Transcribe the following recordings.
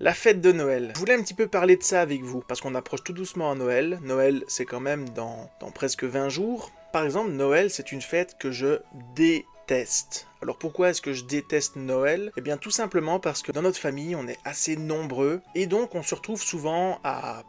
La fête de Noël. Je voulais un petit peu parler de ça avec vous, parce qu'on approche tout doucement à Noël. Noël, c'est quand même dans presque 20 jours. Par exemple, Noël, c'est une fête que je déteste. Alors pourquoi est-ce que je déteste Noël? Eh bien tout simplement parce que dans notre famille, on est assez nombreux, et donc on se retrouve souvent à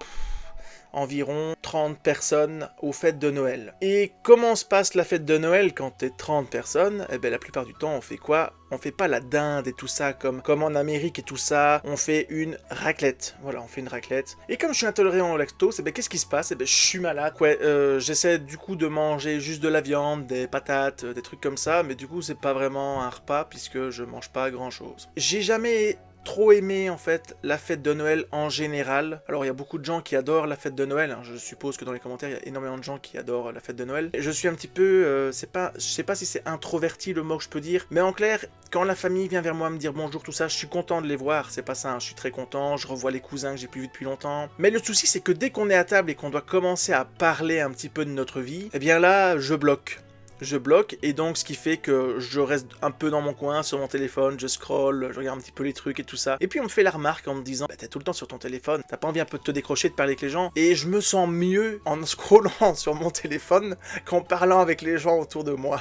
environ 30 personnes aux fêtes de Noël. Et comment se passe la fête de Noël quand t'es 30 personnes? Eh bien la plupart du temps on fait quoi? On fait pas la dinde et tout ça comme en Amérique et tout ça, on fait une raclette. Voilà, on fait une raclette. Et comme je suis intolérant au lactose, eh bien qu'est-ce qui se passe? Eh bien je suis malade. Ouais, j'essaie du coup de manger juste de la viande, des patates, des trucs comme ça, mais du coup c'est pas vraiment un repas puisque je mange pas grand chose. J'ai jamais trop aimé en fait la fête de Noël en général. Alors il y a beaucoup de gens qui adorent la fête de Noël, hein. Je suppose que dans les commentaires il y a énormément de gens qui adorent la fête de Noël. Je suis un petit peu, je sais pas si c'est introverti le mot que je peux dire, mais en clair, quand la famille vient vers moi me dire bonjour tout ça, je suis content de les voir, c'est pas ça, hein. Je suis très content, je revois les cousins que j'ai plus vus depuis longtemps. Mais le souci c'est que dès qu'on est à table et qu'on doit commencer à parler un petit peu de notre vie, eh bien là je bloque. Je bloque, et donc ce qui fait que je reste un peu dans mon coin sur mon téléphone, je scroll, je regarde un petit peu les trucs et tout ça. Et puis on me fait la remarque en me disant bah t'es tout le temps sur ton téléphone, t'as pas envie un peu de te décrocher, de parler avec les gens? Et je me sens mieux en scrollant sur mon téléphone qu'en parlant avec les gens autour de moi.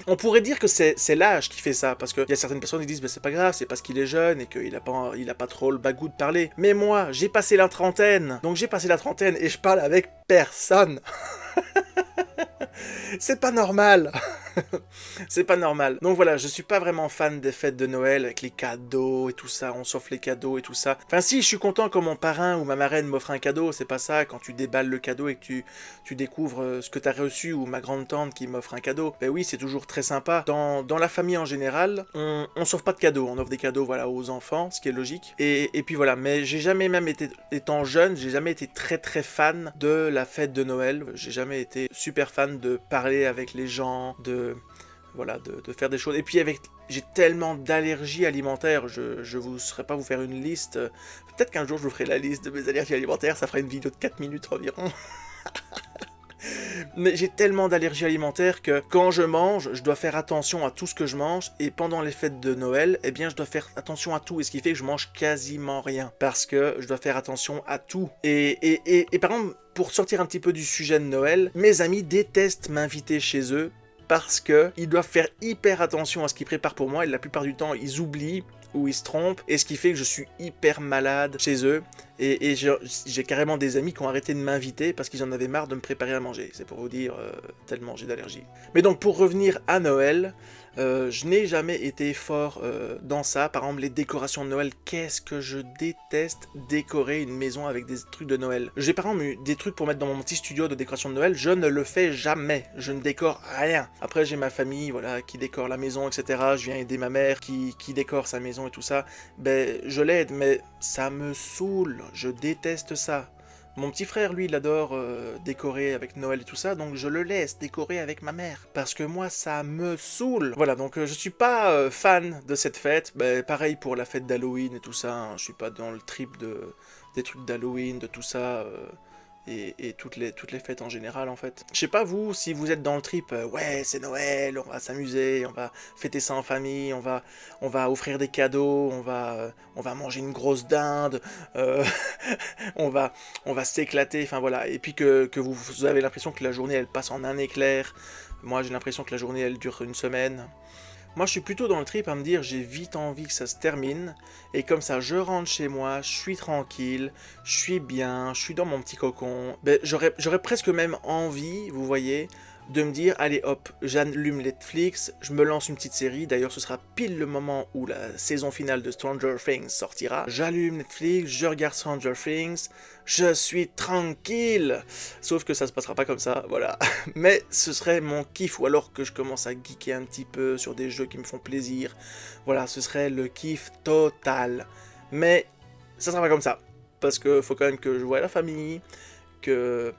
On pourrait dire que c'est l'âge qui fait ça, parce qu'il y a certaines personnes qui disent bah, c'est pas grave, c'est parce qu'il est jeune et qu'il a pas trop le bagou de parler. Mais moi, j'ai passé la trentaine, donc j'ai passé la trentaine et je parle avec personne. C'est pas normal. C'est pas normal. Donc voilà, je suis pas vraiment fan des fêtes de Noël avec les cadeaux et tout ça, on s'offre les cadeaux et tout ça. Enfin si, je suis content quand mon parrain ou ma marraine m'offre un cadeau, c'est pas ça, quand tu déballes le cadeau et que tu découvres ce que t'as reçu, ou ma grande tante qui m'offre un cadeau. Ben oui, c'est toujours très sympa. Dans la famille en général, on s'offre pas de cadeaux, on offre des cadeaux voilà aux enfants, ce qui est logique. Et puis voilà, mais j'ai jamais même été, étant jeune, j'ai jamais été très très fan de la fête de Noël. J'ai jamais été super fan de parler avec les gens, voilà, de faire des choses. Et puis j'ai tellement d'allergies alimentaires, je vous saurais pas vous faire une liste. Peut-être qu'un jour je vous ferai la liste de mes allergies alimentaires, ça fera une vidéo de 4 minutes environ. Mais j'ai tellement d'allergies alimentaires que quand je mange, je dois faire attention à tout ce que je mange, et pendant les fêtes de Noël, eh bien je dois faire attention à tout, et ce qui fait que je mange quasiment rien, parce que je dois faire attention à tout. Et par exemple, pour sortir un petit peu du sujet de Noël, mes amis détestent m'inviter chez eux, parce que ils doivent faire hyper attention à ce qu'ils préparent pour moi, et la plupart du temps ils oublient ou ils se trompent, et ce qui fait que je suis hyper malade chez eux, et j'ai carrément des amis qui ont arrêté de m'inviter parce qu'ils en avaient marre de me préparer à manger, c'est pour vous dire tellement j'ai d'allergies. Mais donc pour revenir à Noël, je n'ai jamais été fort dans ça. Par exemple les décorations de Noël, qu'est-ce que je déteste décorer une maison avec des trucs de Noël. J'ai par exemple eu des trucs pour mettre dans mon petit studio de décoration de Noël, je ne le fais jamais, je ne décore rien. Après j'ai ma famille voilà qui décore la maison, etc. Je viens aider ma mère qui décore sa maison et tout ça. Ben je l'aide, mais ça me saoule, je déteste ça. Mon petit frère, lui, il adore décorer avec Noël et tout ça, donc je le laisse décorer avec ma mère. Parce que moi, ça me saoule. Voilà, donc je suis pas fan de cette fête. Ben, pareil pour la fête d'Halloween et tout ça, hein. Je suis pas dans le trip des trucs d'Halloween, de tout ça. Et toutes les fêtes en général en fait. Je sais pas vous, si vous êtes dans le trip, ouais c'est Noël, on va s'amuser, on va fêter ça en famille, on va offrir des cadeaux, on va manger une grosse dinde, euh, on va, on va s'éclater, enfin voilà. Et puis que vous avez l'impression que la journée elle passe en un éclair. Moi j'ai l'impression que la journée elle dure une semaine. Moi, je suis plutôt dans le trip à me dire j'ai vite envie que ça se termine, et comme ça, je rentre chez moi, je suis tranquille, je suis bien, je suis dans mon petit cocon. Ben, j'aurais presque même envie, vous voyez, de me dire allez hop, j'allume Netflix, je me lance une petite série. D'ailleurs, ce sera pile le moment où la saison finale de Stranger Things sortira. J'allume Netflix, je regarde Stranger Things, je suis tranquille. Sauf que ça se passera pas comme ça, voilà. Mais ce serait mon kiff, ou alors que je commence à geeker un petit peu sur des jeux qui me font plaisir. Voilà, ce serait le kiff total. Mais ça sera pas comme ça, parce que faut quand même que je voie la famille, que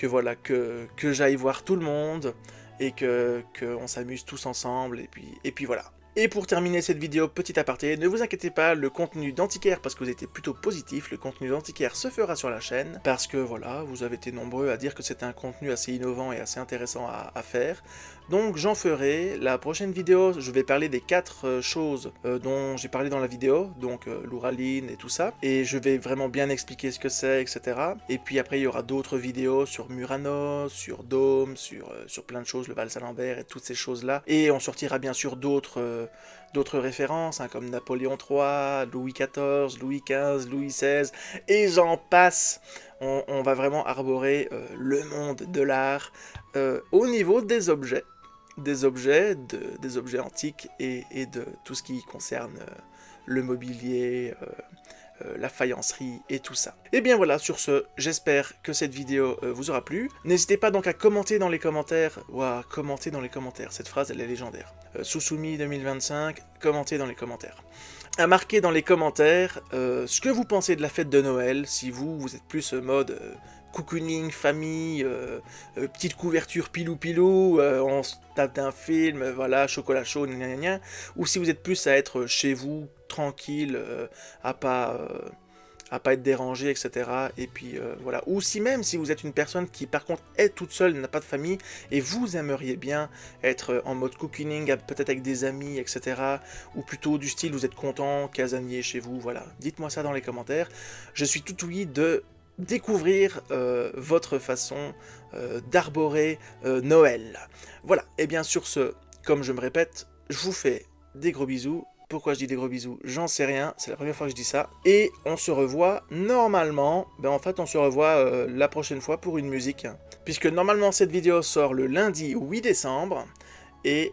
voilà, que j'aille voir tout le monde, et que on s'amuse tous ensemble, et puis voilà. Et pour terminer cette vidéo, petit aparté, ne vous inquiétez pas, le contenu d'Antiquaire, parce que vous étiez plutôt positif, le contenu d'Antiquaire se fera sur la chaîne, parce que voilà, vous avez été nombreux à dire que c'était un contenu assez innovant et assez intéressant à faire. Donc j'en ferai. La prochaine vidéo, je vais parler des 4 choses dont j'ai parlé dans la vidéo, donc l'ouraline et tout ça, et je vais vraiment bien expliquer ce que c'est, etc. Et puis après, il y aura d'autres vidéos sur Murano, sur Dôme, sur plein de choses, le Val-Salambert et toutes ces choses-là. Et on sortira bien sûr d'autres références, hein, comme Napoléon III, Louis XIV, Louis XV, Louis XVI, et j'en passe. On va vraiment arborer le monde de l'art au niveau des objets. Des objets antiques et de tout ce qui concerne le mobilier, la faïencerie et tout ça. Et bien voilà, sur ce, j'espère que cette vidéo vous aura plu. N'hésitez pas donc à commenter dans les commentaires, cette phrase elle est légendaire. Susumi 2025, commentez dans les commentaires. À marquer dans les commentaires ce que vous pensez de la fête de Noël, si vous êtes plus mode cocooning, famille, petite couverture pilou-pilou, on se tape d'un film, voilà, chocolat chaud, gna gna gna, ou si vous êtes plus à être chez vous, tranquille, à pas être dérangé, etc. Et puis voilà. Ou si même si vous êtes une personne qui par contre est toute seule, n'a pas de famille, et vous aimeriez bien être en mode cocooning, peut-être avec des amis, etc. Ou plutôt du style vous êtes content, casanier chez vous, voilà. Dites-moi ça dans les commentaires. Je suis tout ouïe de découvrir votre façon d'arborer Noël. Voilà, et bien sur ce, comme je me répète, je vous fais des gros bisous. Pourquoi je dis des gros bisous? J'en sais rien, c'est la première fois que je dis ça. Et on se revoit normalement, on se revoit la prochaine fois pour une musique. Puisque normalement cette vidéo sort le lundi 8 décembre. Et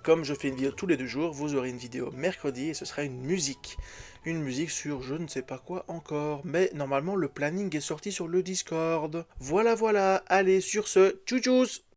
comme je fais une vidéo tous les 2 jours, vous aurez une vidéo mercredi et ce sera une musique. Une musique sur je ne sais pas quoi encore. Mais normalement le planning est sorti sur le Discord. Voilà, allez sur ce, tchou tchous.